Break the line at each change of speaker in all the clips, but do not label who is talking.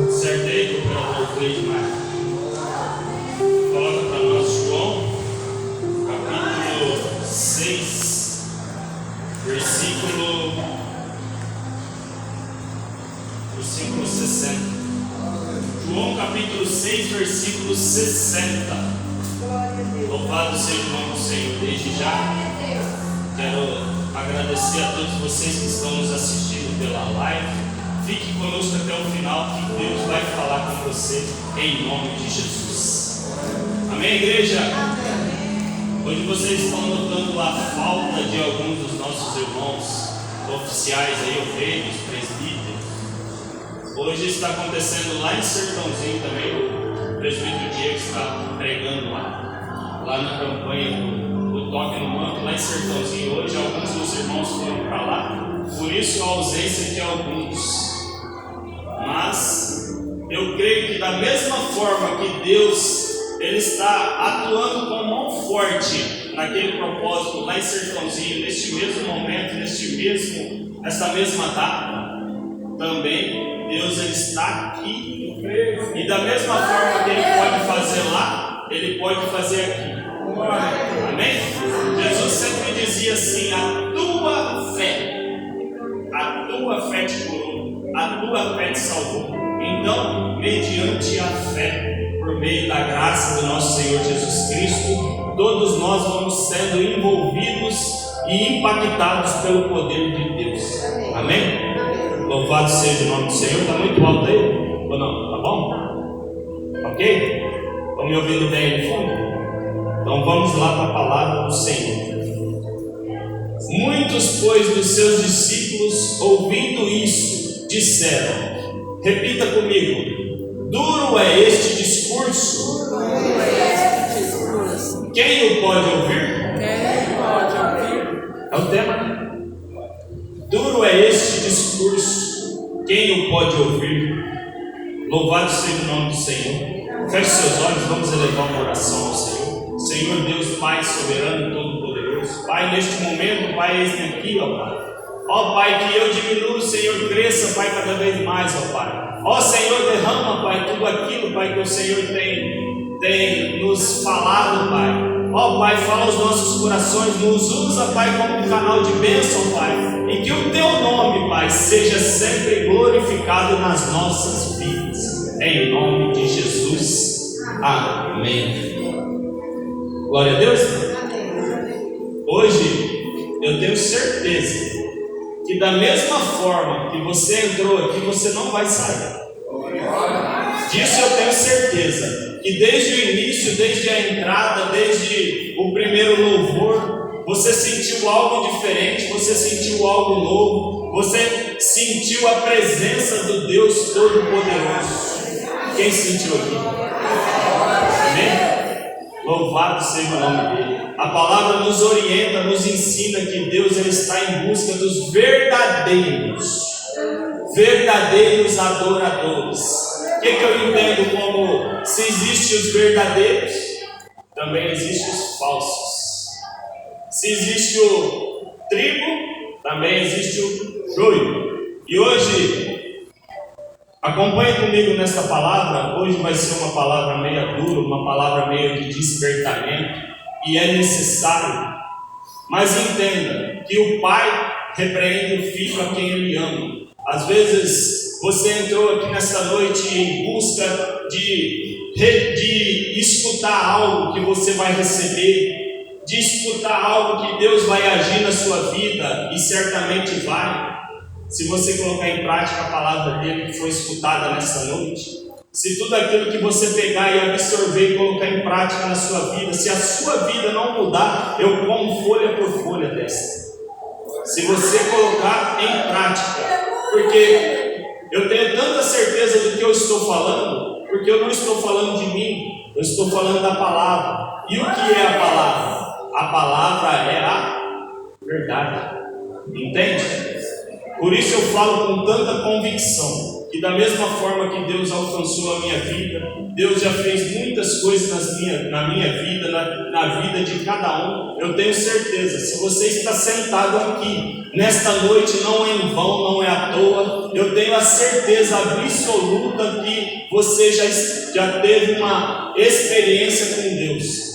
Acertei, cooperador 3 de maio. Coloca para nós João, capítulo 6, versículo 60. João, capítulo 6, versículo 60. Louvado seja o nome do Senhor. Desde já, quero agradecer a todos vocês que estão nos assistindo pela live. Fique conosco até o final, que Deus vai falar com você em nome de Jesus. Amém, igreja? Amém. Hoje vocês estão notando a falta de alguns dos nossos irmãos oficiais aí, obreiros, presbíteros. Hoje está acontecendo lá em Sertãozinho também, o presbítero Diego está pregando lá na campanha do Toque no Manto, lá em Sertãozinho. Hoje alguns dos irmãos foram para lá, por isso a ausência de alguns. Mas eu creio que da mesma forma que Deus Ele está atuando com mão forte naquele propósito lá em Sertãozinho, neste mesmo momento, nessa mesma data, também Deus Ele está aqui. E da mesma forma que Ele pode fazer lá, Ele pode fazer aqui. Amém? Jesus sempre dizia assim: a tua fé te curou. A tua fé te salvou. Então, mediante a fé, por meio da graça do nosso Senhor Jesus Cristo, todos nós vamos sendo envolvidos e impactados pelo poder de Deus. Amém? Louvado seja o nome do Senhor. Está muito alto aí? Ou não? Tá bom? Ok? Estão me ouvindo bem aí no fundo? Então vamos lá para a palavra do Senhor. Muitos, pois, dos seus discípulos, ouvindo isso, disseram, repita comigo: duro é este discurso. Quem o pode ouvir? É o tema. Duro é este discurso. Quem o pode ouvir? Louvado seja o nome do Senhor. Feche seus olhos, vamos elevar uma oração ao Senhor. Senhor Deus, Pai soberano e todo-poderoso, Pai, neste momento, Pai, eis-me aqui, ó Pai. Ó Pai, que eu diminua, o Senhor cresça, Pai, cada vez mais, ó Pai. Ó Senhor, derrama, Pai, tudo aquilo, Pai, que o Senhor tem nos falado, Pai. Ó Pai, fala aos nossos corações, nos usa, Pai, como um canal de bênção, Pai. E que o Teu nome, Pai, seja sempre glorificado nas nossas vidas. Em nome de Jesus. Amém. Glória a Deus. Hoje, eu tenho certeza que da mesma forma que você entrou aqui, você não vai sair. Disso eu tenho certeza. Que desde o início, desde a entrada, desde o primeiro louvor, você sentiu algo diferente, você sentiu algo novo, você sentiu a presença do Deus Todo-Poderoso. Quem sentiu aqui? Amém? Louvado seja o nome dele. A palavra nos orienta, nos ensina que Deus ele está em busca dos verdadeiros adoradores. O que eu entendo como se existem os verdadeiros, também existem os falsos. Se existe o trigo, também existe o joio. E hoje, acompanhe comigo nessa palavra. Hoje vai ser uma palavra meio dura, uma palavra meio de despertamento, e é necessário. Mas entenda que o Pai repreende o Filho a quem Ele ama. Às vezes você entrou aqui nesta noite em busca de escutar algo que você vai receber, de escutar algo que Deus vai agir na sua vida, e certamente vai. Se você colocar em prática a palavra dele que foi escutada nessa noite, se tudo aquilo que você pegar e absorver e colocar em prática na sua vida, se a sua vida não mudar, eu como folha por folha dessa. Se você colocar em prática, porque eu tenho tanta certeza do que eu estou falando, porque eu não estou falando de mim, eu estou falando da palavra. E o que é a palavra? A palavra é a verdade. Entende? Por isso eu falo com tanta convicção que da mesma forma que Deus alcançou a minha vida, Deus já fez muitas coisas na minha vida, na vida de cada um. Eu tenho certeza, se você está sentado aqui nesta noite não é em vão, não é à toa. Eu tenho a certeza absoluta que você já teve uma experiência com Deus.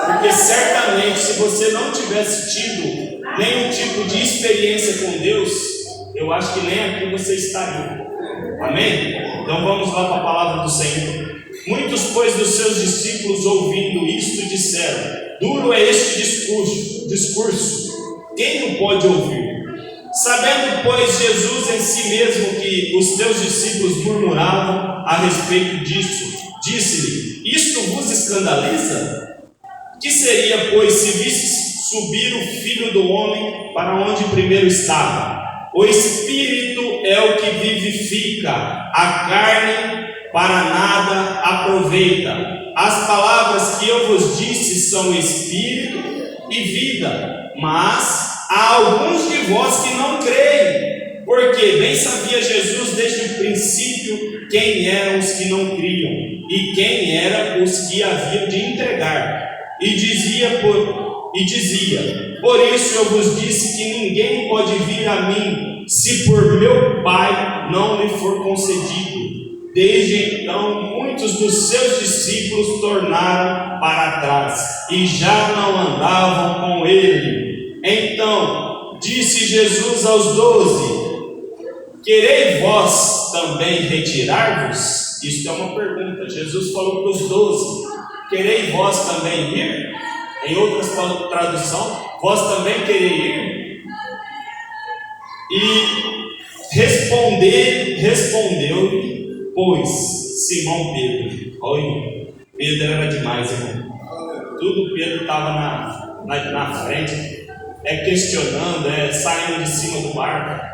Porque certamente, se você não tivesse tido nenhum tipo de experiência com Deus, eu acho que nem aqui você estaria. Amém? Então vamos lá para a palavra do Senhor. Muitos, pois, dos seus discípulos, ouvindo isto, disseram: duro é este discurso, quem o pode ouvir? Sabendo, pois, Jesus em si mesmo que os seus discípulos murmuravam a respeito disso, disse-lhe: isto vos escandaliza? Que seria, pois, se visse subir o Filho do Homem para onde primeiro estava? O Espírito é o que vivifica, a carne para nada aproveita. As palavras que eu vos disse são Espírito e vida, mas há alguns de vós que não creem, porque bem sabia Jesus desde o princípio quem eram os que não criam e quem eram os que haviam de entregar. E dizia, por isso eu vos disse que ninguém pode vir a mim, se por meu Pai não lhe for concedido. Desde então, muitos dos seus discípulos tornaram para trás, e já não andavam com ele. Então, disse Jesus aos 12, quereis vós também retirar-vos? Isto é uma pergunta. Jesus falou para os 12, quereis vós também ir? Em outras traduções, vós também quereis ir? E respondeu-lhe, pois, Simão Pedro. Olha, Pedro era demais, irmão. Tudo Pedro estava na frente, questionando, saindo de cima do barco.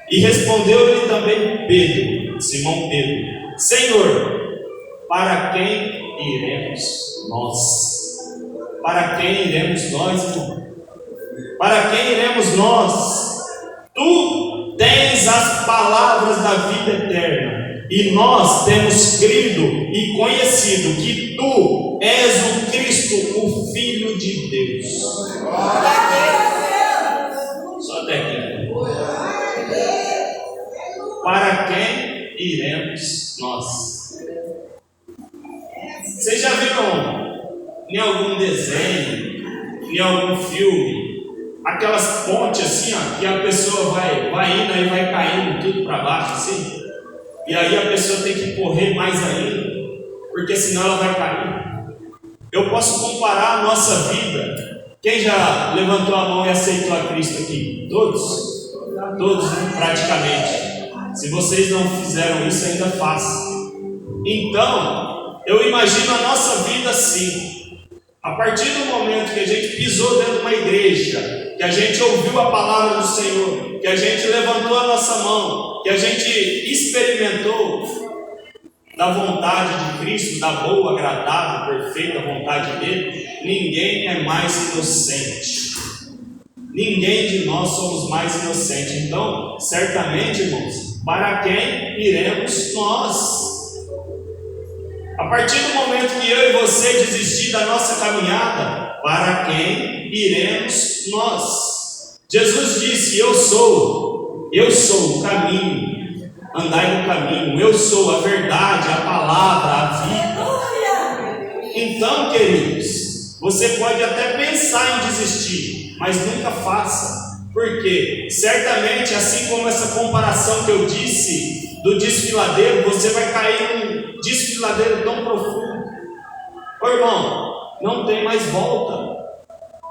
E respondeu-lhe também Pedro, Simão Pedro: Senhor, para quem iremos nós? Para quem iremos nós, irmão? Para quem iremos nós? Tu tens as palavras da vida eterna, e nós temos crido e conhecido que tu és o Cristo, o Filho de Deus. Só até aqui. Para quem iremos nós? Vocês já viram em algum desenho, em algum filme, aquelas pontes assim, ó, que a pessoa vai indo e vai caindo tudo para baixo assim, e aí a pessoa tem que correr mais ainda, porque senão ela vai cair. Eu posso comparar a nossa vida. Quem já levantou a mão e aceitou a Cristo aqui? Todos? Todos, praticamente. Se vocês não fizeram isso, ainda façam. Então, eu imagino a nossa vida assim. A partir do momento que a gente pisou dentro de uma igreja, que a gente ouviu a palavra do Senhor, que a gente levantou a nossa mão, que a gente experimentou da vontade de Cristo, da boa, agradável, perfeita vontade dele, ninguém é mais inocente. Ninguém de nós somos mais inocentes. Então, certamente, irmãos, para quem iremos nós? A partir do momento que eu e você desistir da nossa caminhada, para quem iremos nós? Jesus disse: eu sou o caminho, andai no caminho, eu sou a verdade, a palavra, a vida. Então, queridos, você pode até pensar em desistir, mas nunca faça, porque certamente, assim como essa comparação que eu disse do desfiladeiro, você vai cair num desfiladeiro tão profundo. Ô irmão, não tem mais volta.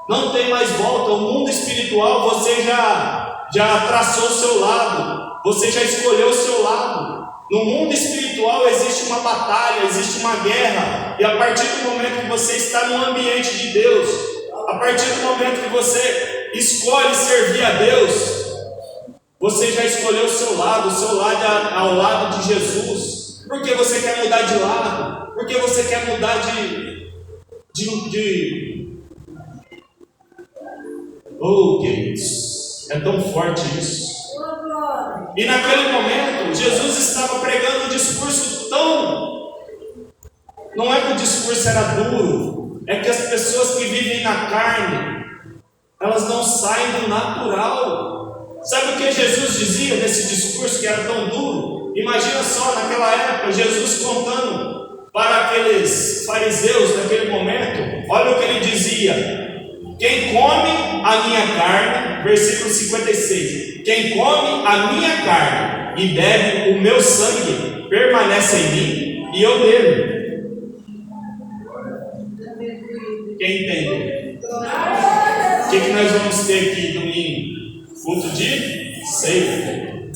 Não tem mais volta. O mundo espiritual, você já traçou o seu lado. Você já escolheu o seu lado. No mundo espiritual existe uma batalha, existe uma guerra. E a partir do momento que você está no ambiente de Deus, a partir do momento que você escolhe servir a Deus, você já escolheu o seu lado é ao lado de Jesus. Porque você quer mudar de lado, porque você quer mudar Oh, queridos, é tão forte isso. E naquele momento, Jesus estava pregando um discurso tão... Não é que o discurso era duro, é que as pessoas que vivem na carne, elas não saem do natural. Sabe o que Jesus dizia nesse discurso que era tão duro? Imagina só, naquela época, Jesus contando para aqueles fariseus naquele momento. Olha o que ele dizia: quem come a minha carne, versículo 56, quem come a minha carne e bebe o meu sangue, permanece em mim e eu nele. Quem entende? O que nós vamos ter aqui domingo? Culto de ceia.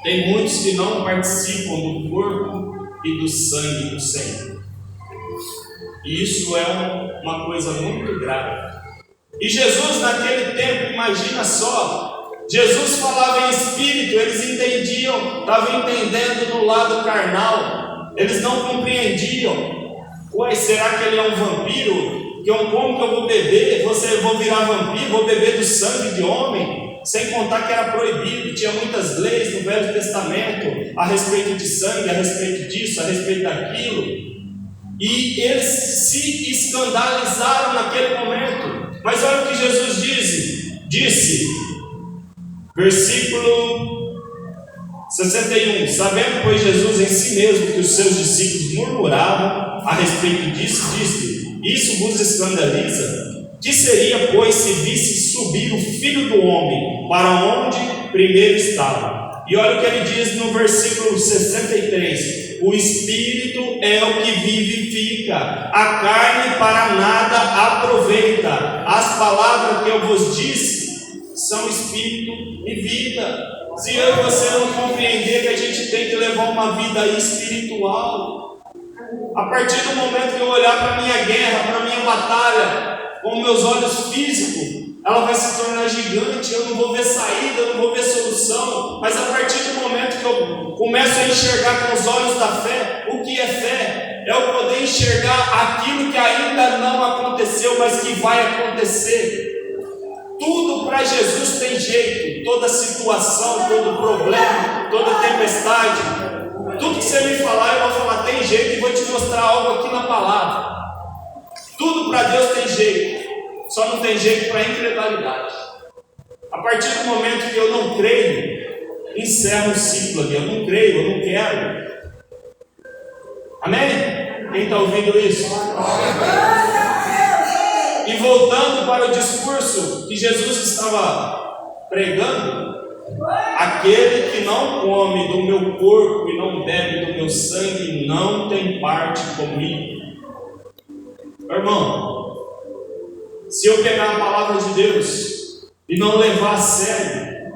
Tem muitos que não participam do corpo e do sangue do Senhor. E isso é uma coisa muito grave. E Jesus naquele tempo, imagina só, Jesus falava em espírito, eles entendiam, estavam entendendo no lado carnal, eles não compreendiam. Ué, será que ele é um vampiro? Como que eu vou beber? Vou virar vampiro? Vou beber do sangue de homem? Sem contar que era proibido, tinha muitas leis no Velho Testamento a respeito de sangue, a respeito disso, a respeito daquilo. E eles se escandalizaram naquele momento. Mas olha o que Jesus disse, versículo 61, sabendo, pois, Jesus em si mesmo que os seus discípulos murmuravam a respeito disso, disse: isso vos escandaliza? Que seria, pois, se visse subir o Filho do Homem para onde primeiro estava? E olha o que ele diz no versículo 63: o Espírito é o que vivifica, a carne para nada aproveita. As palavras que eu vos disse são Espírito e vida. Se eu e você não compreender que a gente tem que levar uma vida espiritual, a partir do momento que eu olhar para a minha guerra, para a minha batalha, com meus olhos físicos, ela vai se tornar gigante, eu não vou ver saída, eu não vou ver solução. Mas a partir do momento que eu começo a enxergar com os olhos da fé, o que é fé? É eu poder enxergar aquilo que ainda não aconteceu, mas que vai acontecer. Tudo para Jesus tem jeito, toda situação, todo problema, toda tempestade, tudo que você me falar, eu vou falar tem jeito e vou te mostrar algo aqui na palavra. Tudo para Deus tem jeito, só não tem jeito para a incredulidade. A partir do momento que eu não creio, encerro o ciclo ali. Eu não creio, eu não quero. Amém? Quem está ouvindo isso? E voltando para o discurso que Jesus estava pregando, aquele que não come do meu corpo e não bebe do meu sangue não tem parte comigo. Irmão, se eu pegar a palavra de Deus e não levar a sério,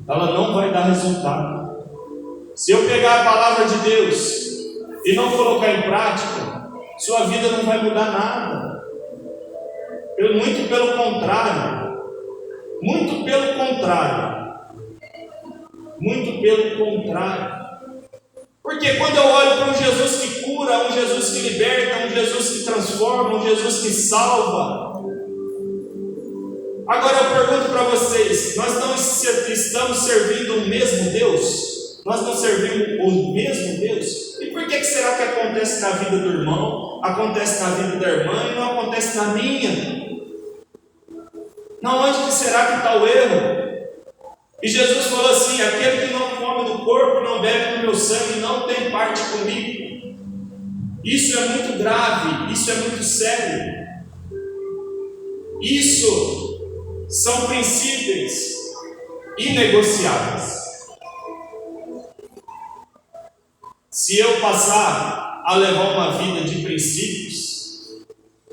ela não vai dar resultado. Se eu pegar a palavra de Deus e não colocar em prática, sua vida não vai mudar nada. Muito pelo contrário. Muito pelo contrário. Muito pelo contrário. Porque quando eu olho para um Jesus que cura, um Jesus que liberta, um Jesus que transforma, um Jesus que salva. Agora eu pergunto para vocês, nós não estamos servindo o mesmo Deus? Nós não servimos o mesmo Deus? E por que será que acontece na vida do irmão, acontece na vida da irmã e não acontece na minha? Não, onde que será que está o erro? E Jesus falou assim: aquele que não come do corpo, não bebe do meu sangue, não tem parte comigo. Isso é muito grave, isso é muito sério. Isso são princípios inegociáveis. Se eu passar a levar uma vida de princípios,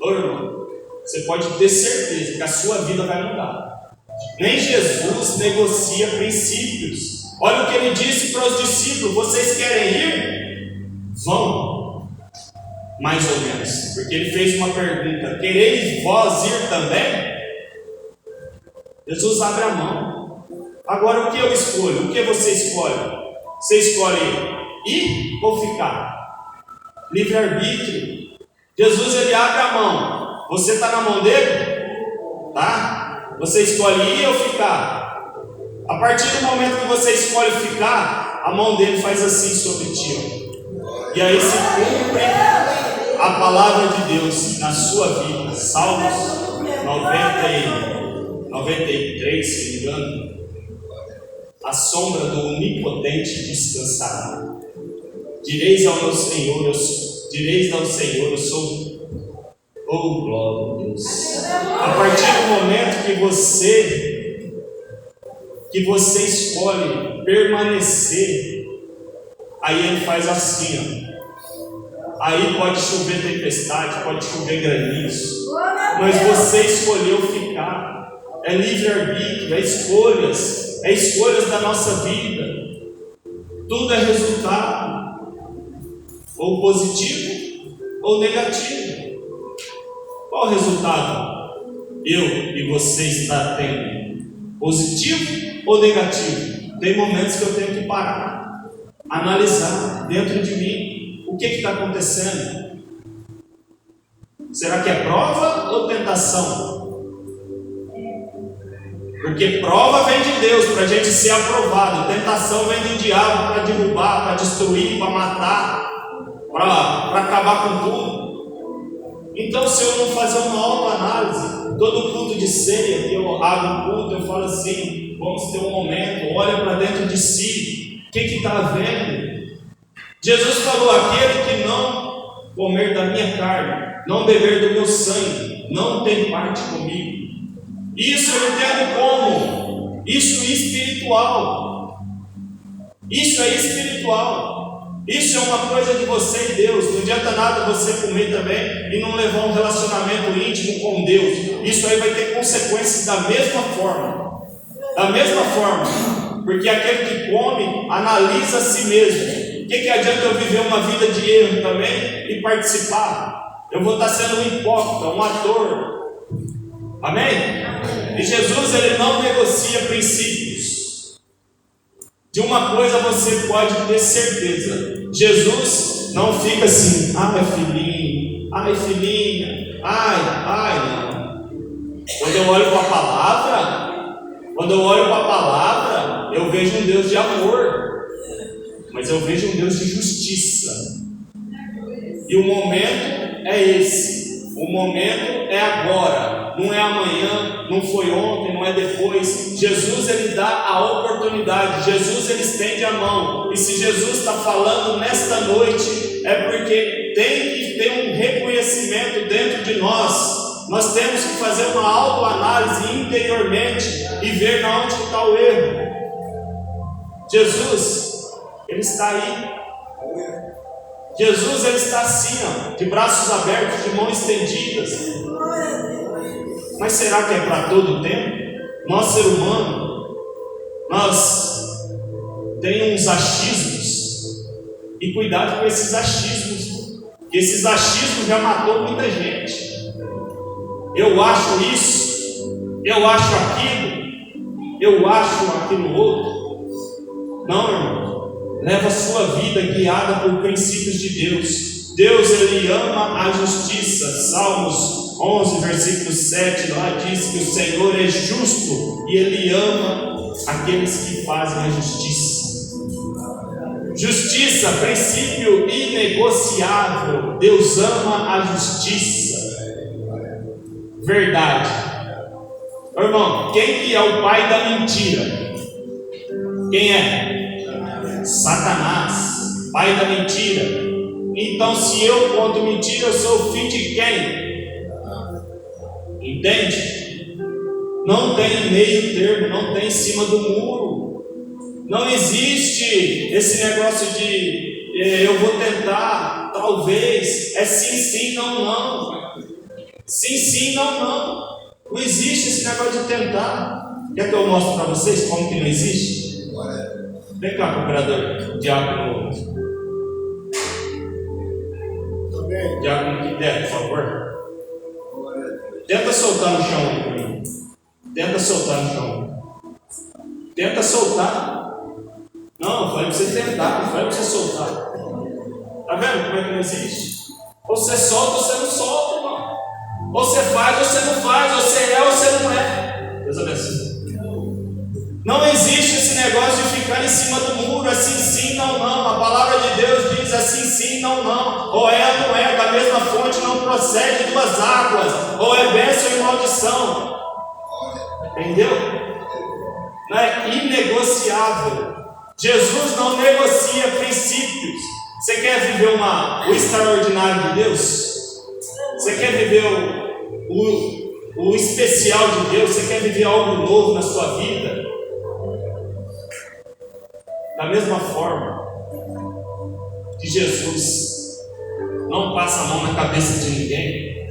irmão, você pode ter certeza que a sua vida vai mudar. Nem Jesus negocia princípios. Olha o que ele disse para os discípulos: vocês querem ir? Vão. Mais ou menos. Porque ele fez uma pergunta: quereis vós ir também? Jesus abre a mão. Agora o que eu escolho? O que você escolhe? Você escolhe ir ou ficar? Livre-arbítrio. Jesus ele abre a mão. Você está na mão dele? Tá? Você escolhe ir ou ficar? A partir do momento que você escolhe ficar, a mão dele faz assim sobre ti. E aí se cumpre a palavra de Deus na sua vida. Salmos 91. 93, se não me engano, a sombra do Onipotente descansará. Direis ao Senhor, eu sou. Oh, glória a Deus. A partir do momento que você escolhe permanecer, aí ele faz assim, ó. Aí pode chover tempestade, pode chover granizo, mas você escolheu ficar. É livre-arbítrio, é escolhas da nossa vida. Tudo é resultado, ou positivo ou negativo. Qual o resultado eu e você está tendo? Positivo ou negativo? Tem momentos que eu tenho que parar, analisar dentro de mim o que está acontecendo. Será que é prova ou tentação? Porque prova vem de Deus para a gente ser aprovado, tentação vem do diabo para derrubar, para destruir, para matar, para acabar com tudo. Então, se eu não fazer uma autoanálise, todo culto de ceia que eu abro o culto, eu falo assim: vamos ter um momento, olha para dentro de si, o que está havendo? Jesus falou: aquele que não comer da minha carne, não beber do meu sangue, não tem parte comigo. Isso eu entendo como? Isso é espiritual. Isso é espiritual. Isso é uma coisa de você e Deus. Não adianta nada você comer também e não levar um relacionamento íntimo com Deus. Isso aí vai ter consequências da mesma forma. Da mesma forma. Porque aquele que come analisa a si mesmo. O que adianta eu viver uma vida de erro também e participar? Eu vou estar sendo um hipócrita, um ator. Amém? E Jesus, ele não negocia princípios. De uma coisa você pode ter certeza: Jesus não fica assim: ai filhinho, ai filhinha, ai, não. Quando eu olho para a palavra, eu vejo um Deus de amor, mas eu vejo um Deus de justiça. E o momento é esse. O momento é agora, não é amanhã, não foi ontem, não é depois. Jesus, ele dá a oportunidade, Jesus, ele estende a mão. E se Jesus está falando nesta noite, é porque tem que ter um reconhecimento dentro de nós. Nós temos que fazer uma autoanálise interiormente e ver onde está o erro. Jesus, ele está aí. Jesus, ele está assim, ó, de braços abertos, de mãos estendidas. Mas será que é para todo o tempo? Nós, ser humano, nós temos uns achismos. E cuidado com esses achismos, porque esses achismos já matou muita gente. Eu acho isso, eu acho aquilo outro. Não, irmão. Leva a sua vida guiada por princípios de Deus. Deus, ele ama a justiça. Salmos 11, versículo 7, lá diz que o Senhor é justo e ele ama aqueles que fazem a justiça. Justiça, princípio inegociável. Deus ama a justiça. Verdade. Irmão, quem que é o pai da mentira? Quem é? Satanás, pai da mentira. Então, se eu conto mentira, eu sou filho de quem? Entende? Não tem meio termo, não tem em cima do muro. Não existe esse negócio de eu vou tentar, talvez. É sim, sim, não, não. Sim, sim, não, não. Não existe esse negócio de tentar. Quer que eu mostre para vocês como que não existe? Vem cá, cooperador, diácono. Diácono que der, por favor. Tenta soltar no chão aí para mim. Tenta soltar no chão. Tenta soltar. Não, eu falei para você tentar, não falei para você soltar. Tá vendo como é que não existe? Ou você solta ou você não solta, irmão. Ou você faz ou você não faz, ou você é ou você não é. Deus abençoe. Não existe esse negócio de ficar em cima do muro, assim sim, não, não. A palavra de Deus diz assim sim, não, não. Ou é ou não é, da mesma fonte não procede duas águas. Ou é bênção e maldição. Entendeu? Não é inegociável. Jesus não negocia princípios. Você quer viver o extraordinário de Deus? Você quer viver o especial de Deus? Você quer viver algo novo na sua vida? Da mesma forma que Jesus não passa a mão na cabeça de ninguém,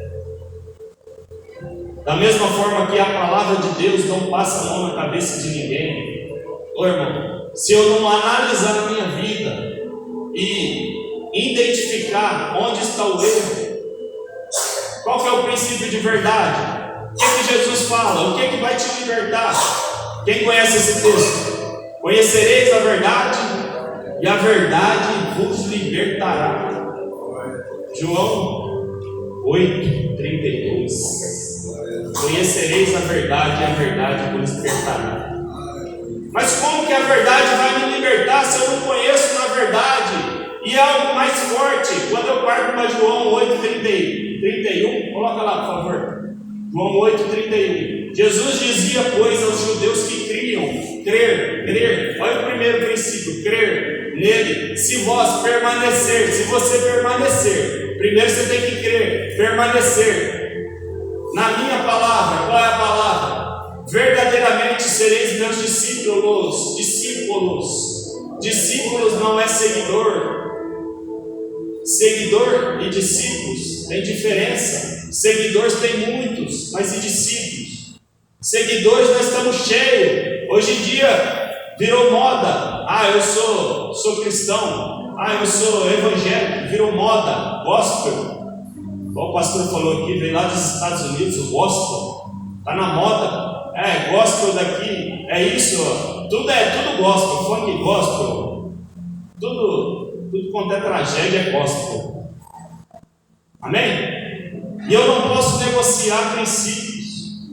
da mesma forma que a palavra de Deus não passa a mão na cabeça de ninguém, ô irmão, se eu não analisar a minha vida e identificar onde está o erro, qual que é o princípio de verdade? O que Jesus fala? O que vai te libertar? Quem conhece esse texto? Conhecereis a verdade e a verdade vos libertará. João 8:32. Conhecereis a verdade e a verdade vos libertará. Mas como que a verdade vai me libertar se eu não conheço na verdade? E é algo mais forte. Quando eu parto para João 8:31, coloca lá, por favor. João 8:31. Jesus dizia, pois, aos judeus que criam, crer. Olha o primeiro princípio, crer nele. Se vós permanecer, se você permanecer, primeiro você tem que crer, permanecer na minha palavra. Qual é a palavra? Verdadeiramente sereis meus discípulos. Discípulos não é seguidor. Seguidor e discípulos tem diferença. Seguidores tem muitos, mas e discípulos? Seguidores nós estamos cheios. Hoje em dia virou moda. Eu sou cristão. Eu sou evangélico. Virou moda. Gospel. O pastor falou aqui, veio lá dos Estados Unidos, o gospel. Está na moda. Gospel daqui. É isso. Tudo gospel. Funk gospel. Tudo quanto é tragédia é gospel. Amém? E eu não posso negociar princípios.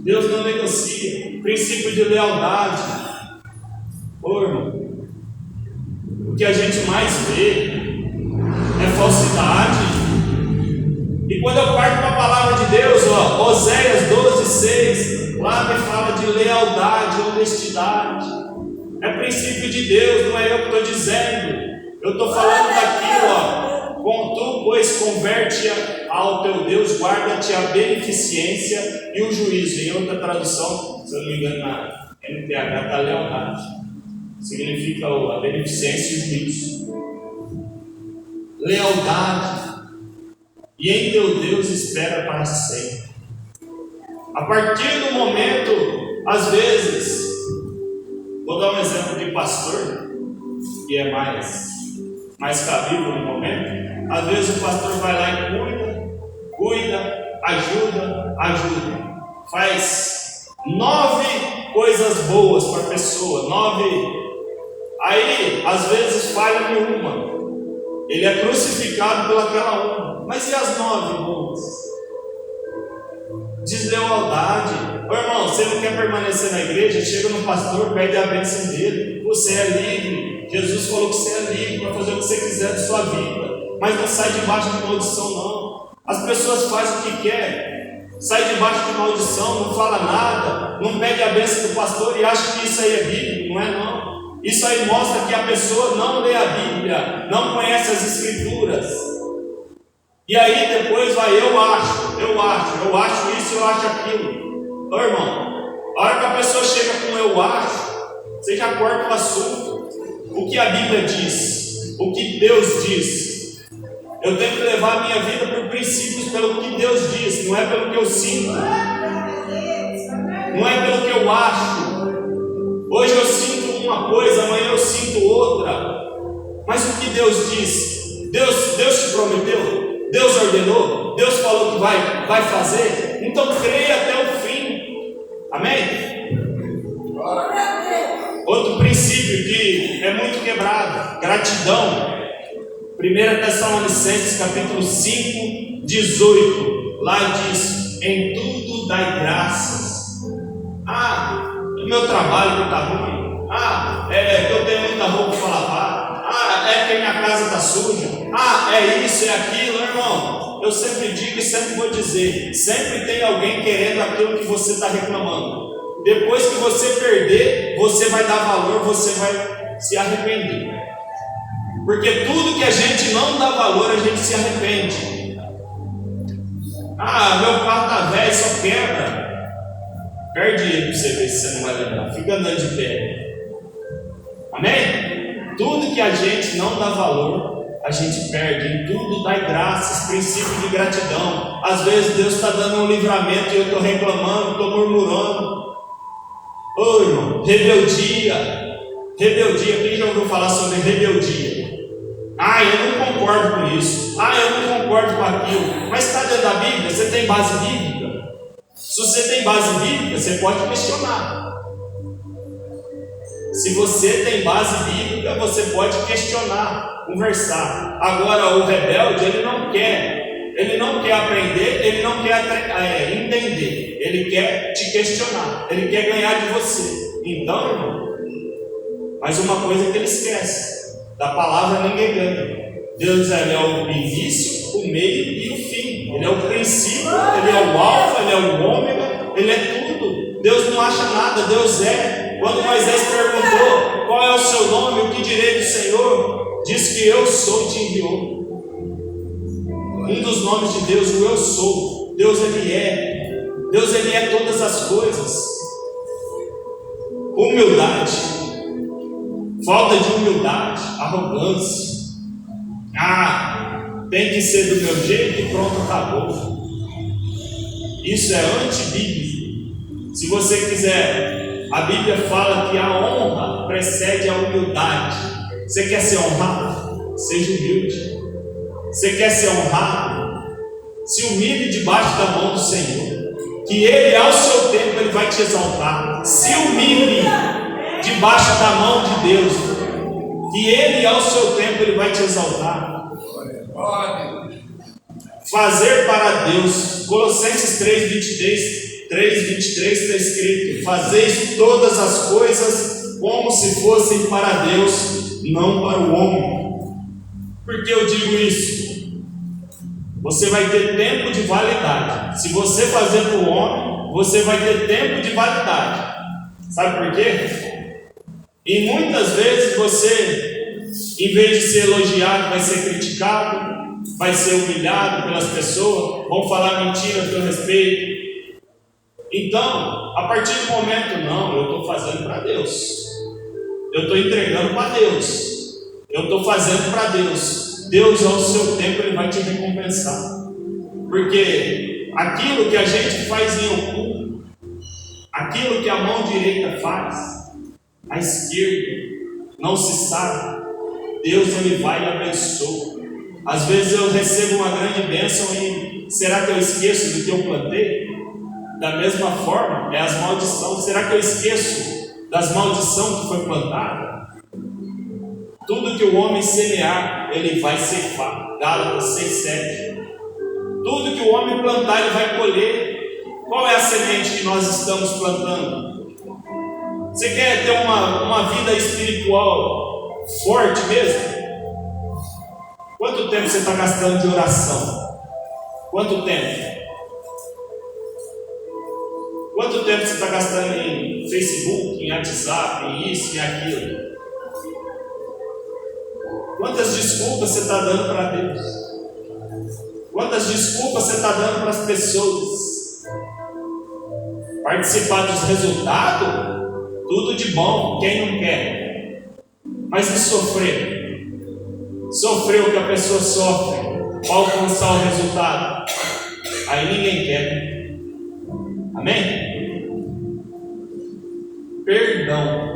Deus não negocia. Princípio de lealdade. Irmão, o que a gente mais vê é falsidade. E quando eu parto para a palavra de Deus, Oséias 12:6, lá me fala de lealdade, honestidade. É princípio de Deus, não é eu que estou dizendo. Eu estou falando daqui, tu, pois, converte ao teu Deus, guarda-te a beneficência e o juízo. Em outra tradução, se eu não me engano, na NTH está lealdade. Significa a beneficência e o juízo. Lealdade. E em teu Deus espera para sempre. A partir do momento, às vezes, vou dar um exemplo de pastor, que é mais cabível no momento. Às vezes o pastor vai lá e cuida, ajuda. Faz 9 coisas boas para a pessoa, 9. Aí, às vezes, falha em uma. Ele é crucificado pelaquela uma. Mas e as 9 boas? Deslealdade. Irmão, você não quer permanecer na igreja? Chega no pastor, pede a bênção dele. Você é livre. Jesus falou que você é livre para fazer o que você quiser de sua vida. Mas não sai debaixo de maldição, não. As pessoas fazem o que quer. Sai debaixo de maldição, não fala nada. Não pede a bênção do pastor e acha que isso aí é bíblico. Não é, não. Isso aí mostra que a pessoa não lê a Bíblia, não conhece as Escrituras. E aí depois vai, eu acho isso, eu acho aquilo. Irmão, a hora que a pessoa chega com eu acho, você já corta o assunto. O que a Bíblia diz, o que Deus diz. Eu tenho que levar a minha vida por princípios pelo que Deus diz, não é pelo que eu sinto, não é pelo que eu acho. Hoje eu sinto uma coisa, amanhã eu sinto outra. Mas o que Deus diz? Deus te prometeu? Deus ordenou? Deus falou que vai fazer? Então creia até o fim. Amém? Outro princípio que é muito quebrado, gratidão. 1 Tessalonicenses capítulo 5, 18. Lá diz, em tudo dai graças. Meu trabalho está ruim. É que eu tenho muita roupa para lavar. É que minha casa está suja. É isso, é aquilo, irmão. Eu sempre digo e sempre vou dizer: sempre tem alguém querendo aquilo que você está reclamando. Depois que você perder, você vai dar valor, você vai se arrepender. Porque tudo que a gente não dá valor, a gente se arrepende. Ah, meu carro tá velho, só quebra. Perde ele para você ver se você não vai lembrar. Fica andando de pé. Amém? Tudo que a gente não dá valor, a gente perde. Em tudo dá graças, princípio de gratidão. Às vezes Deus está dando um livramento e eu estou reclamando, estou murmurando. Ô irmão, rebeldia. Rebeldia, quem já ouviu falar sobre rebeldia? Ah, eu não concordo com isso. Ah, eu não concordo com aquilo. Mas está dentro da Bíblia? Você tem base bíblica? Se você tem base bíblica, você pode questionar. Se você tem base bíblica, você pode questionar, conversar. Agora, o rebelde, ele não quer aprender, ele não quer entender, ele quer te questionar, ele quer ganhar de você. Então, irmão, mas uma coisa que ele esquece: da palavra ninguém ganha. Deus é o início, o meio e o fim. Ele é o princípio, ele é o alfa, ele é o ômega, ele é tudo. Deus não acha nada, Deus é. Quando Moisés perguntou qual é o seu nome, o que direi do Senhor, disse que eu sou e te enviou. Um dos nomes de Deus, o eu sou. Deus ele é. Deus ele é todas as coisas. Humildade. Falta de humildade, arrogância. Ah, tem que ser do meu jeito e pronto, acabou. Isso é antibíblico. Se você quiser, a Bíblia fala que a honra precede a humildade. Você quer ser honrado? Seja humilde. Você quer ser honrado? Se humilhe debaixo da mão do Senhor, que Ele ao seu tempo Ele vai te exaltar. Se humilhe debaixo da mão de Deus, que Ele ao seu tempo Ele vai te exaltar. Fazer para Deus. Colossenses 3:23 está escrito: fazeis todas as coisas como se fossem para Deus, não para o homem. Por que eu digo isso? Você vai ter tempo de validade. Se você fazer para o homem, você vai ter tempo de validade. Sabe por quê? E muitas vezes você, em vez de ser elogiado, vai ser criticado, vai ser humilhado pelas pessoas, vão falar mentira a teu respeito. Então, a partir do momento, não, eu estou fazendo para Deus, eu estou entregando para Deus, eu estou fazendo para Deus. Deus ao seu tempo Ele vai te recompensar, porque aquilo que a gente faz em oculto, aquilo que a mão direita faz, a esquerda não se sabe, Deus Ele vai e abençoa. Às vezes eu recebo uma grande bênção e será que eu esqueço do que eu plantei? Da mesma forma, é as maldições. Será que eu esqueço das maldições que foi plantada? Tudo que o homem semear, ele vai ceifar. Gálatas 6:7. Tudo que o homem plantar, ele vai colher. Qual é a semente que nós estamos plantando? Você quer ter uma vida espiritual forte mesmo? Quanto tempo você está gastando de oração? Quanto tempo? Quanto tempo você está gastando em Facebook, em WhatsApp, em isso, em aquilo? Quantas desculpas você está dando para Deus? Quantas desculpas você está dando para as pessoas? Participar dos resultados? Tudo de bom, quem não quer? Mas e sofrer? Sofrer o que a pessoa sofre para alcançar o resultado? Aí ninguém quer. Amém? Perdão.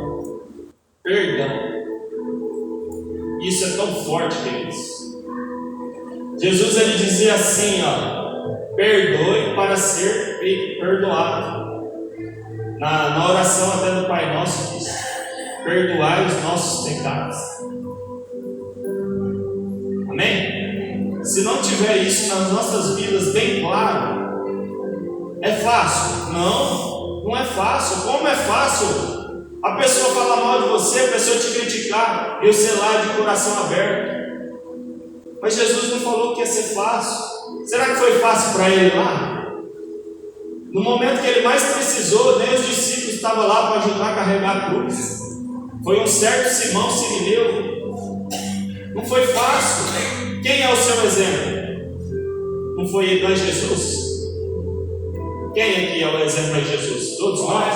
Isso é tão forte, queridos. Jesus ele dizia assim, perdoe para ser perdoado. Na oração até do Pai Nosso diz: perdoai os nossos pecados. Amém? Se não tiver isso nas nossas vidas bem claro, é fácil? Não é fácil. Como é fácil? A pessoa falar mal de você, a pessoa te criticar, e você lá de coração aberto. Mas Jesus não falou que ia ser fácil. Será que foi fácil para ele lá? No momento que ele mais precisou, nem os discípulos estavam lá para ajudar a carregar a cruz. Foi um certo Simão Cirineu. Não foi fácil. Quem é o seu exemplo? Não foi então Jesus? Quem aqui é o exemplo de Jesus? Todos nós?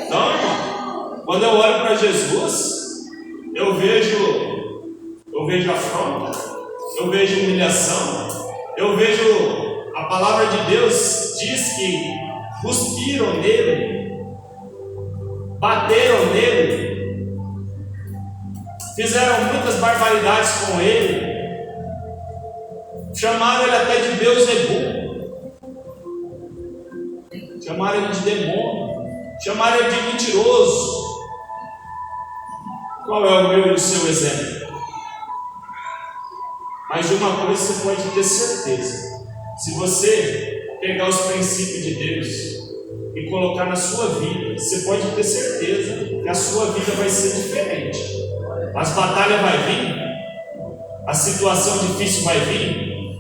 Então, irmão, quando eu olho para Jesus, eu vejo afronta, eu vejo humilhação, eu vejo. A palavra de Deus diz que cuspiram nele, bateram nele, fizeram muitas barbaridades com ele, chamaram ele até de Beelzebul, chamaram ele de demônio, chamaram ele de mentiroso. Qual é o meu e o seu exemplo? Mas de uma coisa você pode ter certeza: se você pegar os princípios de Deus e colocar na sua vida, você pode ter certeza que a sua vida vai ser diferente. As batalhas vão vir, a situação difícil vai vir,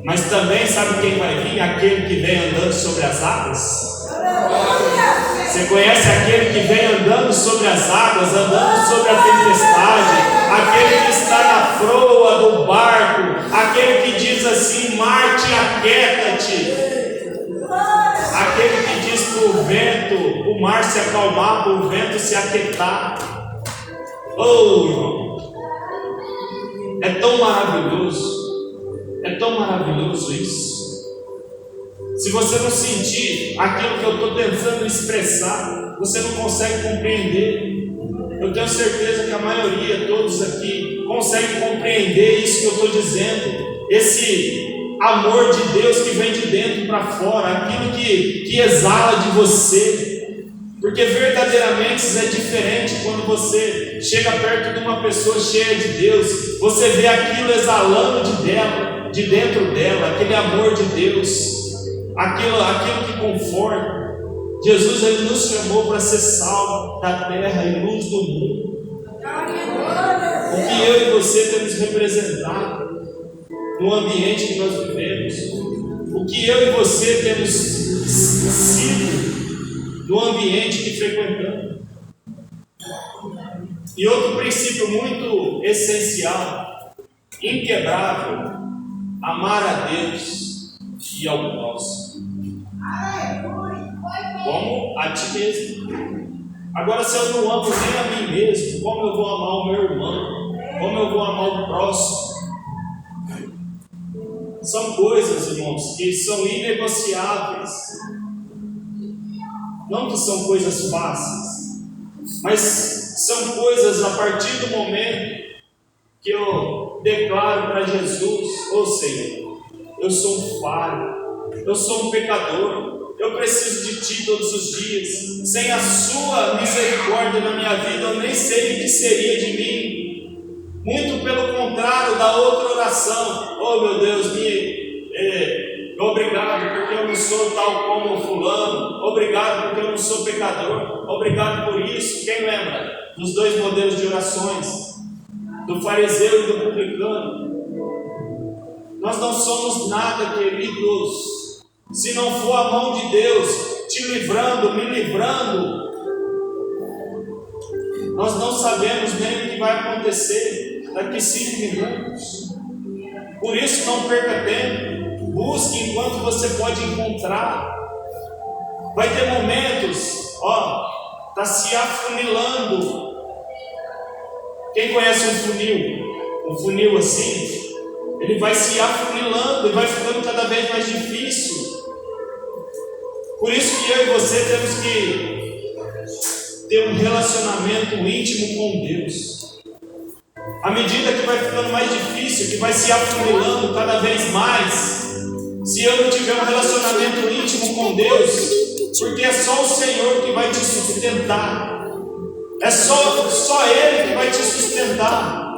mas também sabe quem vai vir? Aquele que vem andando sobre as águas. Você conhece aquele que vem andando sobre as águas, andando sobre a tempestade, aquele que está na proa do barco, aquele que diz assim: mar, te aquieta-te, aquele que diz para o vento, o mar se acalmar, para o vento se aquietar. Oh, irmão, é tão maravilhoso isso. Se você não sentir aquilo que eu estou tentando expressar, você não consegue compreender. Eu tenho certeza que a maioria, todos aqui, conseguem compreender isso que eu estou dizendo. Esse amor de Deus que vem de dentro para fora, aquilo que exala de você. Porque verdadeiramente isso é diferente quando você chega perto de uma pessoa cheia de Deus. Você vê aquilo exalando de dentro dela, aquele amor de Deus. Aquilo que conforta. Jesus, ele nos chamou para ser sal da terra e luz do mundo. O que eu e você temos representado no ambiente que nós vivemos, o que eu e você temos sido no ambiente que frequentamos. E outro princípio muito essencial, inquebrável: amar a Deus e ao próximo como a ti mesmo. Agora, se eu não amo nem a mim mesmo, como eu vou amar o meu irmão? Como eu vou amar o próximo? São coisas, irmãos, que são inegociáveis. Não que são coisas fáceis, mas são coisas a partir do momento que eu declaro para Jesus: ô Senhor, eu sou um falho, eu sou um pecador, eu preciso de Ti todos os dias. Sem a Sua misericórdia na minha vida, eu nem sei o que seria de mim. Muito pelo contrário da outra oração: oh meu Deus, obrigado porque eu não sou tal como o fulano, obrigado porque eu não sou pecador, obrigado por isso. Quem lembra dos dois modelos de orações, do fariseu e do publicano? Nós não somos nada, queridos, se não for a mão de Deus te livrando, me livrando. Nós não sabemos nem o que vai acontecer daqui 5 minutos. Por isso, não perca tempo, busque enquanto você pode encontrar. Vai ter momentos, está se afunilando. Quem conhece um funil? Um funil assim, ele vai se afunilando e vai ficando cada vez mais difícil. Por isso que eu e você temos que ter um relacionamento íntimo com Deus. À medida que vai ficando mais difícil, que vai se afunilando cada vez mais, se eu não tiver um relacionamento íntimo com Deus, porque é só o Senhor que vai te sustentar, é só Ele que vai te sustentar.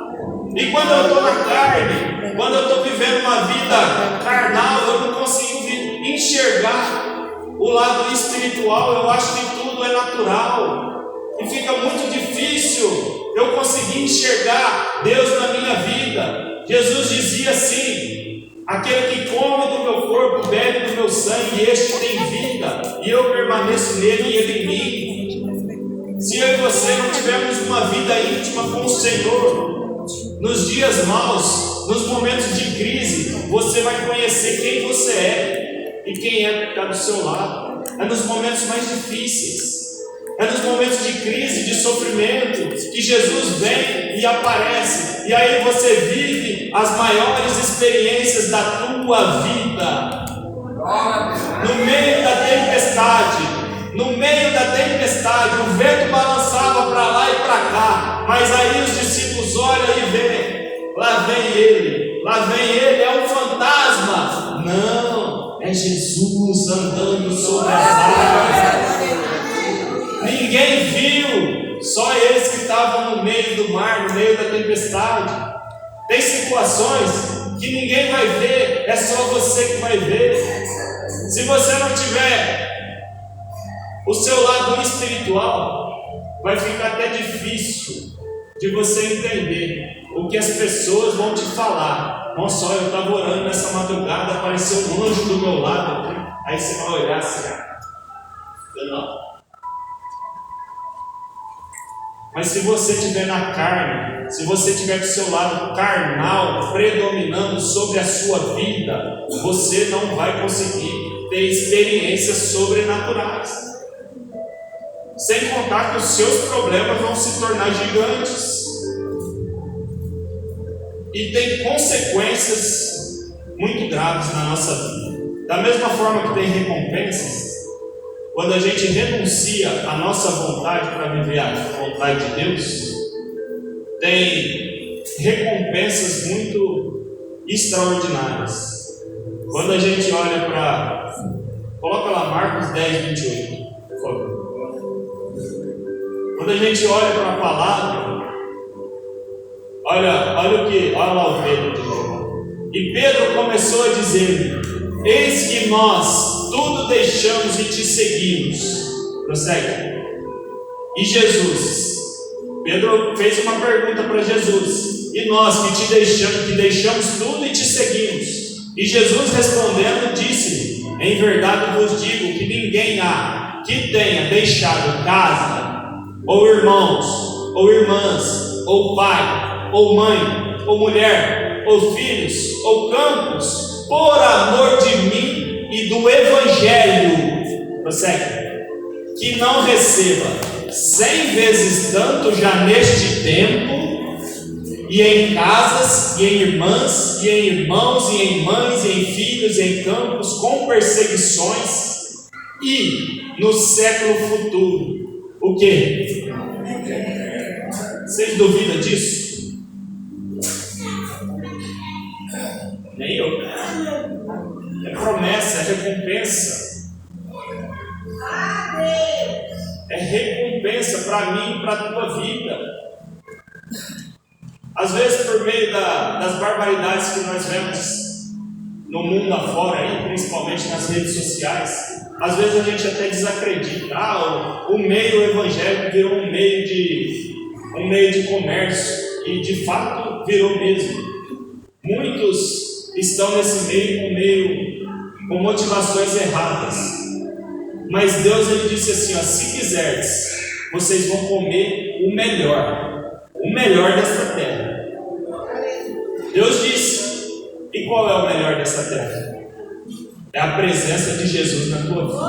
E quando eu estou na carne, quando eu estou vivendo uma vida carnal, eu não consigo enxergar o lado espiritual. Eu acho que tudo é natural e fica muito difícil eu conseguir enxergar Deus na minha vida. Jesus dizia assim: Aquele que come do meu corpo, bebe do meu sangue, este tem vida, e eu permaneço nele e ele em mim. Se eu e você não tivermos uma vida íntima com o Senhor, nos dias maus, nos momentos de crise, você vai conhecer quem você é e quem é que está do seu lado. É nos momentos mais difíceis, é nos momentos de crise, de sofrimento, que Jesus vem e aparece, e aí você vive as maiores experiências da tua vida. No meio da tempestade, o vento balançava para lá e para cá, mas aí os discípulos olham e veem, lá vem ele, é um fantasma. Não, é Jesus andando sobre as águas. Ninguém viu, só eles que estavam no meio do mar, no meio da tempestade. Tem situações que ninguém vai ver, é só você que vai ver. Se você não tiver o seu lado espiritual, vai ficar até difícil de você entender o que as pessoas vão te falar. Nossa, olha, eu estava orando nessa madrugada, apareceu um anjo do meu lado aqui. Aí você vai olhar assim, não. Mas se você estiver na carne, se você estiver com o seu lado carnal predominando sobre a sua vida, você não vai conseguir ter experiências sobrenaturais. Sem contar que os seus problemas vão se tornar gigantes. E tem consequências muito graves na nossa vida. Da mesma forma que tem recompensas, quando a gente renuncia à nossa vontade para viver a vontade de Deus, tem recompensas muito extraordinárias. Quando a gente olha para... Coloca lá Marcos 10, 28, por favor. Quando a gente olha para a palavra, olha lá o Pedro de novo. E Pedro começou a dizer: eis que nós tudo deixamos e te seguimos. Prossegue. E Jesus, Pedro fez uma pergunta para Jesus: e nós que deixamos tudo e te seguimos? E Jesus respondendo disse-lhe: em verdade vos digo que ninguém há que tenha deixado casa, ou irmãos, ou irmãs, ou pai, ou mãe, ou mulher, ou filhos, ou campos, por amor de mim e do Evangelho, que não receba 100 vezes tanto já neste tempo, e em casas, e em irmãs, e em irmãos, e em mães, e em filhos, e em campos, com perseguições, e no século futuro, o quê? Vocês duvidam disso? Nem eu. É promessa, é recompensa. É recompensa para mim e para a tua vida. Às vezes, por meio das barbaridades que nós vemos no mundo afora, aí, principalmente nas redes sociais, às vezes a gente até desacredita. O meio evangélico virou um meio de comércio, e de fato virou mesmo. Muitos estão nesse meio com motivações erradas, mas Deus ele disse assim: se quiseres, vocês vão comer o melhor desta terra. Deus disse. E qual é o melhor dessa terra? É a presença de Jesus na tua vida.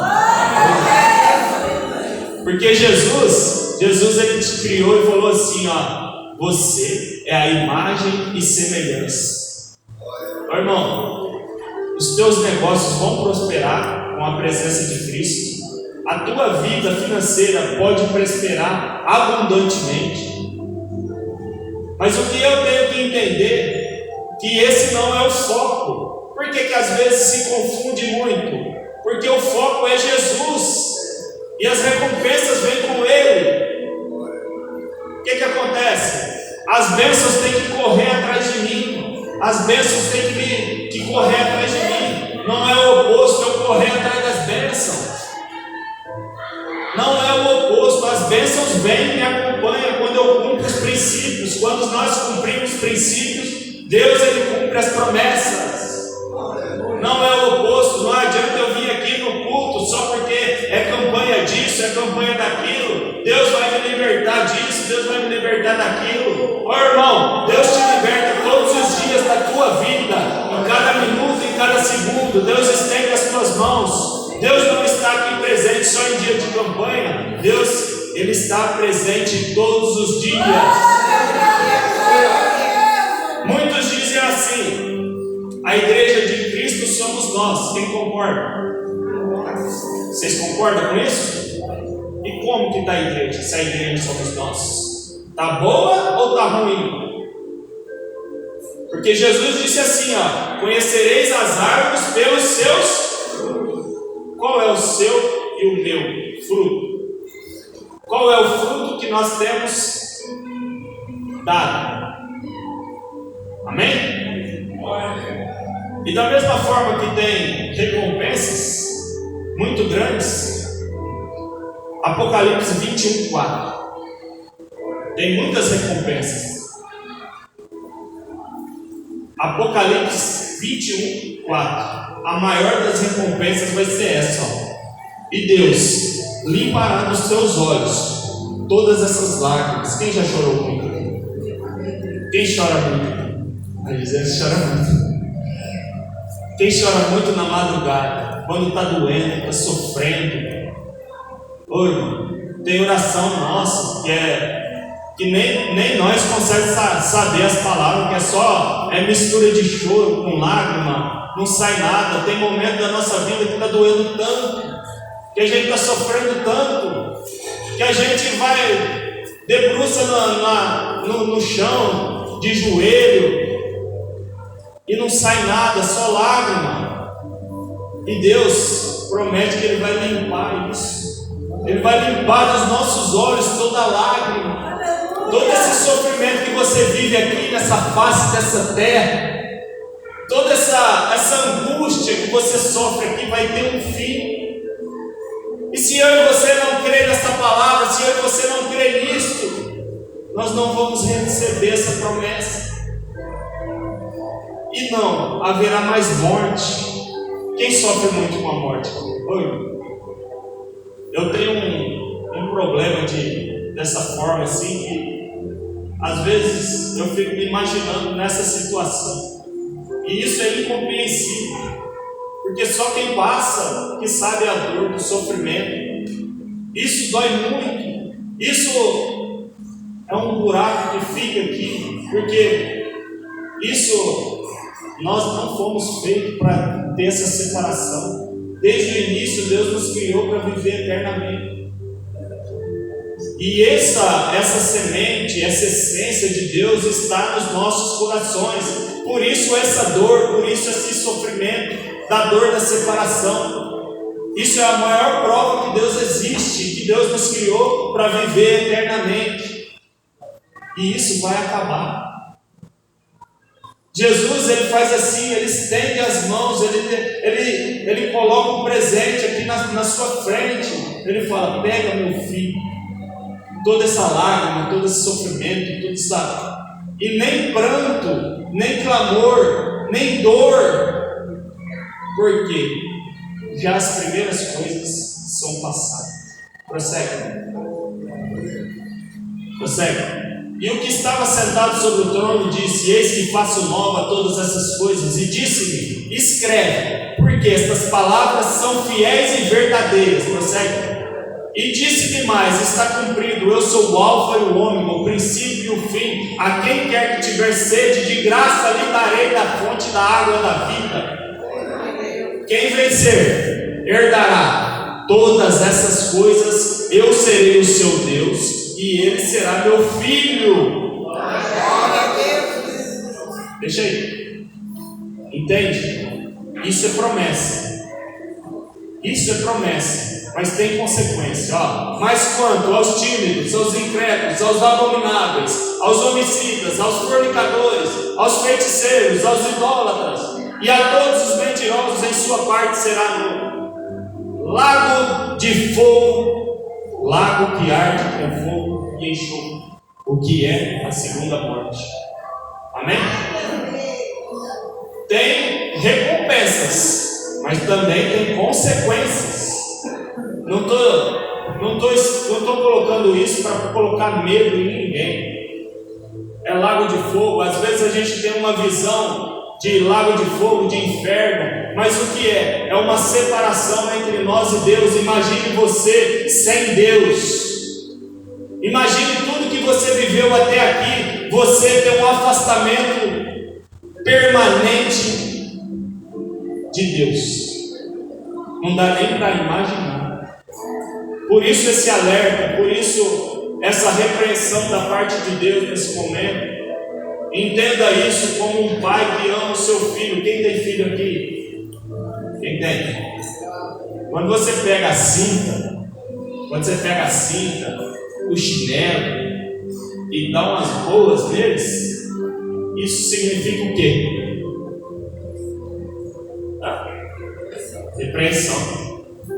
Porque Jesus ele te criou e falou assim: você é a imagem e semelhança. Irmão, os teus negócios vão prosperar com a presença de Cristo. A tua vida financeira pode prosperar abundantemente. Mas o que eu tenho que entender que esse não é o foco. Por que às vezes se confunde muito? Porque o foco é Jesus, e as recompensas vêm com Ele. O que acontece? As bênçãos têm que correr atrás de mim. As bênçãos têm que correr atrás de mim. Não é o oposto, eu correr atrás das bênçãos. Não é o oposto. As bênçãos vêm e me acompanham quando eu cumpro os princípios. Quando nós cumprimos os princípios, Deus ele cumpre as promessas. Ó irmão, Deus te liberta todos os dias da tua vida, em cada minuto, em cada segundo. Deus estende as tuas mãos. Deus não está aqui presente só em dia de campanha. Deus, Ele está presente todos os dias. Muitos dizem assim: a igreja de Cristo somos nós. Quem concorda? Vocês concordam com isso? E como que está a igreja? Se a igreja somos nós, está boa ou está ruim? Porque Jesus disse assim, ó: conhecereis as árvores pelos seus. Qual é o seu e o meu fruto? Qual é o fruto que nós temos dado? Amém? E da mesma forma que tem recompensas muito grandes, Apocalipse 21:4 tem muitas recompensas. Apocalipse 21:4, a maior das recompensas vai ser essa, ó. E Deus limpará dos teus olhos todas essas lágrimas. Quem já chorou muito aqui? Quem chora muito? A Gisele chora muito. Quem chora muito na madrugada, quando está doendo, está sofrendo? Oi, tem oração nossa que nem nós conseguimos saber as palavras, que é mistura de choro com lágrima, não sai nada. Tem momento da nossa vida que está doendo tanto, que a gente está sofrendo tanto, que a gente vai debruça no chão, de joelho, e não sai nada, só lágrima. E Deus promete que Ele vai limpar isso. Ele vai limpar dos nossos olhos toda lágrima, todo esse sofrimento que você vive aqui nessa face dessa terra, toda essa angústia que você sofre aqui vai ter um fim. E se eu e você não crer nessa palavra, se eu e você não crer nisto, nós não vamos receber essa promessa. E não haverá mais morte. Quem sofre muito com a morte? Oi? Eu tenho um problema dessa forma assim, que às vezes eu fico me imaginando nessa situação. E isso é incompreensível. Porque só quem passa que sabe a dor do sofrimento. Isso dói muito. Isso é um buraco que fica aqui. Porque isso nós não fomos feitos para ter essa separação. Desde o início Deus nos criou para viver eternamente. E essa semente, essa essência de Deus está nos nossos corações. Por isso essa dor, por isso esse sofrimento da dor da separação. Isso é a maior prova que Deus existe, que Deus nos criou para viver eternamente. E isso vai acabar. Jesus, Ele faz assim, Ele estende as mãos, Ele coloca um presente aqui na sua frente. Ele fala: pega meu filho, toda essa lágrima, todo esse sofrimento, tudo isso. E nem pranto, nem clamor, nem dor. Por quê? Já as primeiras coisas são passadas. Prossegue. E o que estava sentado sobre o trono disse: eis que faço nova todas essas coisas. E disse-me: escreve, porque estas palavras são fiéis e verdadeiras. Prossegue. E disse-me mais: está cumprido, eu sou o alfa e o ômega, o princípio e o fim. A quem quer que tiver sede, de graça lhe darei da fonte da água da vida. Quem vencer, herdará todas essas coisas. Eu serei o seu Deus e ele será meu filho. Deixa aí. Entende? Isso é promessa. Isso é promessa. Mas tem consequência. Ó. Mas quanto aos tímidos, aos incrédulos, aos abomináveis, aos homicidas, aos fornicadores, aos feiticeiros, aos idólatras e a todos os mentirosos, em sua parte será no lago de fogo, lago que arde com fogo e enxofre, o que é a segunda morte. Amém? Tem recompensas, mas também tem consequências. Não estou colocando isso para colocar medo em ninguém. é lago de fogo. Às vezes a gente tem uma visão de lago de fogo, de inferno, mas o que é? É uma separação entre nós e Deus. Imagine você sem Deus. Imagine tudo que você viveu até aqui. Você tem um afastamento permanente de Deus. Não dá nem para imaginar. Por isso esse alerta, por isso essa repreensão da parte de Deus nesse momento. Entenda isso como um pai que ama o seu filho. Quem tem filho aqui? Quem tem? Quando você pega a cinta, o chinelo e dá umas boas neles, isso significa o quê? Repreensão.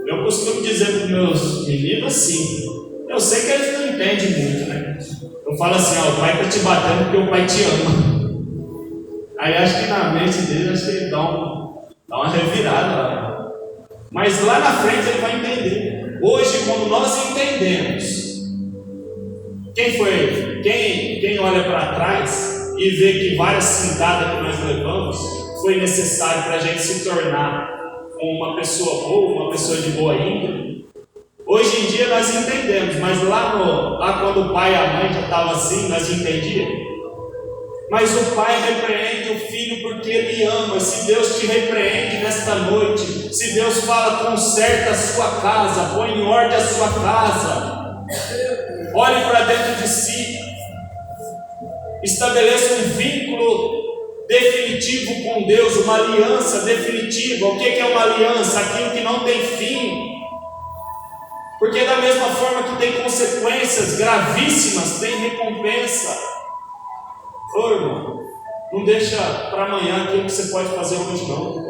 Eu costumo dizer para os meus meninos assim, eu sei que eles não entendem muito, né? Eu falo assim, o pai está te batendo porque o pai te ama. Aí acho que na mente dele, acho que ele dá uma revirada lá. Mas lá na frente ele vai entender. Hoje, quando nós entendemos, quem olha para trás e vê que várias cintadas que nós levamos foi necessário para a gente se tornar uma pessoa boa, uma pessoa de boa índole. Hoje em dia nós entendemos, mas lá quando o pai e a mãe já estavam assim, nós entendíamos. Mas o pai repreende o filho porque ele ama. Se Deus te repreende nesta noite, se Deus fala, conserta a sua casa, põe em ordem a sua casa, olhe para dentro de si, estabeleça um vínculo definitivo com Deus, uma aliança definitiva. O que é uma aliança? Aquilo que não tem fim. Porque da mesma forma que tem consequências gravíssimas, tem recompensa. Ô irmão, não deixa para amanhã aquilo que você pode fazer hoje não.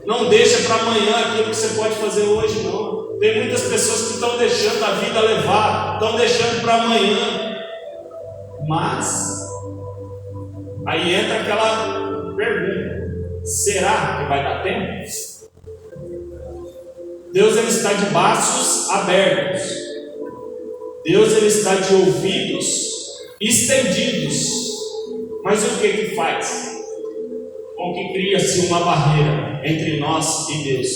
Não deixa para amanhã aquilo que você pode fazer hoje não. Tem muitas pessoas que estão deixando a vida levar, estão deixando para amanhã. Mas aí entra aquela pergunta: será que vai dar tempo? Deus ele está de braços abertos. Deus ele está de ouvidos estendidos. Mas o que faz? Com que cria-se uma barreira entre nós e Deus.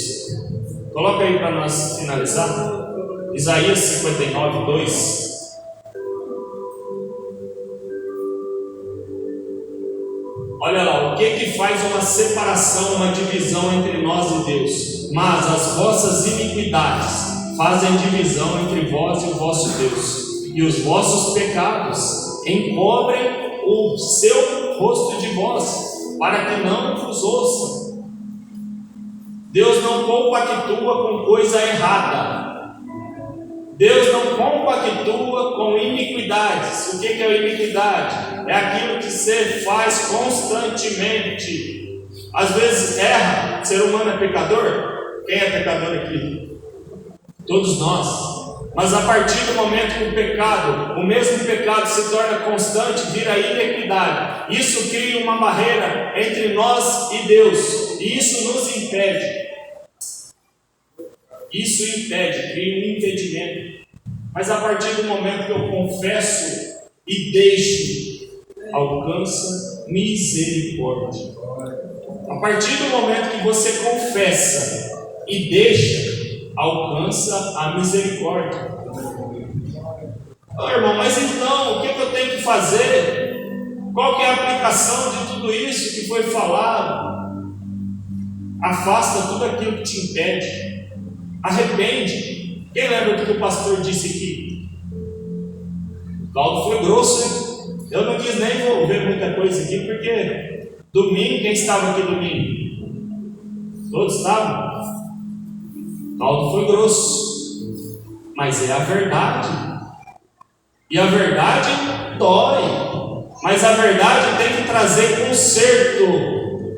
Coloca aí para nós finalizar. Isaías 59, 2. Olha lá, o que faz uma separação, uma divisão entre nós e Deus? Mas as vossas iniquidades fazem divisão entre vós e o vosso Deus, e os vossos pecados encobrem o seu rosto de vós, para que não vos ouçam. Deus não compactua com coisa errada. Deus não compactua com iniquidades. O que é iniquidade? É aquilo que você faz constantemente. Às vezes erra. O ser humano é pecador? Quem é pecador aqui? Todos nós. Mas a partir do momento que o mesmo pecado se torna constante, vira iniquidade. Isso cria uma barreira entre nós e Deus. E isso nos impede. Cria um impedimento. Mas a partir do momento que eu confesso e deixo, alcança misericórdia. A partir do momento que você confessa e deixa, alcança a misericórdia. Irmão, mas então, o que eu tenho que fazer? Qual que é a aplicação de tudo isso que foi falado? Afasta tudo aquilo que te impede. Arrepende. Quem lembra do que o pastor disse aqui? O caldo foi grosso, hein? Eu não quis nem envolver muita coisa aqui, porque domingo, quem estava aqui domingo? Todos estavam? O caldo foi grosso, mas é a verdade. E a verdade dói, mas a verdade tem que trazer conserto.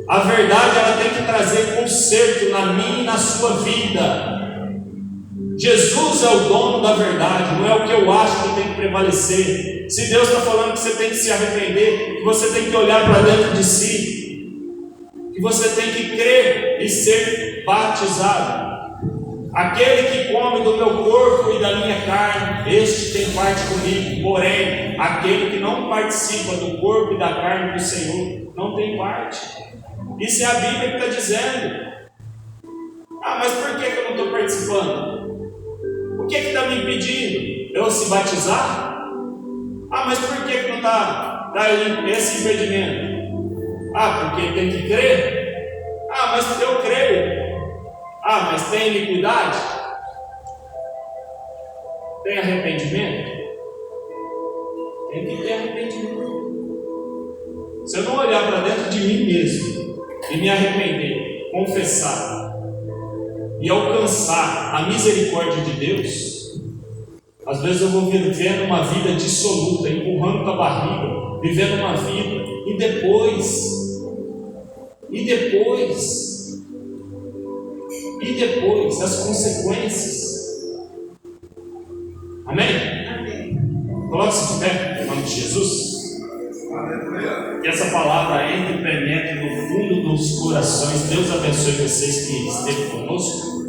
A verdade ela tem que trazer conserto na minha e na sua vida. Jesus é o dono da verdade, não é o que eu acho que tem que prevalecer. Se Deus está falando que você tem que se arrepender, que você tem que olhar para dentro de si, que você tem que crer e ser batizado, Aquele que come do meu corpo e da minha carne, este tem parte comigo. Porém, aquele que não participa do corpo e da carne do Senhor, não tem parte. Isso é a Bíblia que está dizendo. Ah, mas por que eu não estou participando? O que está me impedindo? Eu se batizar? Ah, mas por que não está esse impedimento? Ah, porque tem que crer? Ah, mas eu creio. Ah, mas tem iniquidade? Tem arrependimento? Tem que ter arrependimento. Se eu não olhar para dentro de mim mesmo e me arrepender, confessar e alcançar a misericórdia de Deus, às vezes eu vou vivendo uma vida dissoluta, empurrando com a barriga, vivendo uma vida, e depois as consequências. Amém?
Amém.
Coloque-se de pé, em nome de Jesus. Que essa palavra entre e penetre no fundo dos corações. Deus abençoe vocês que esteve conosco.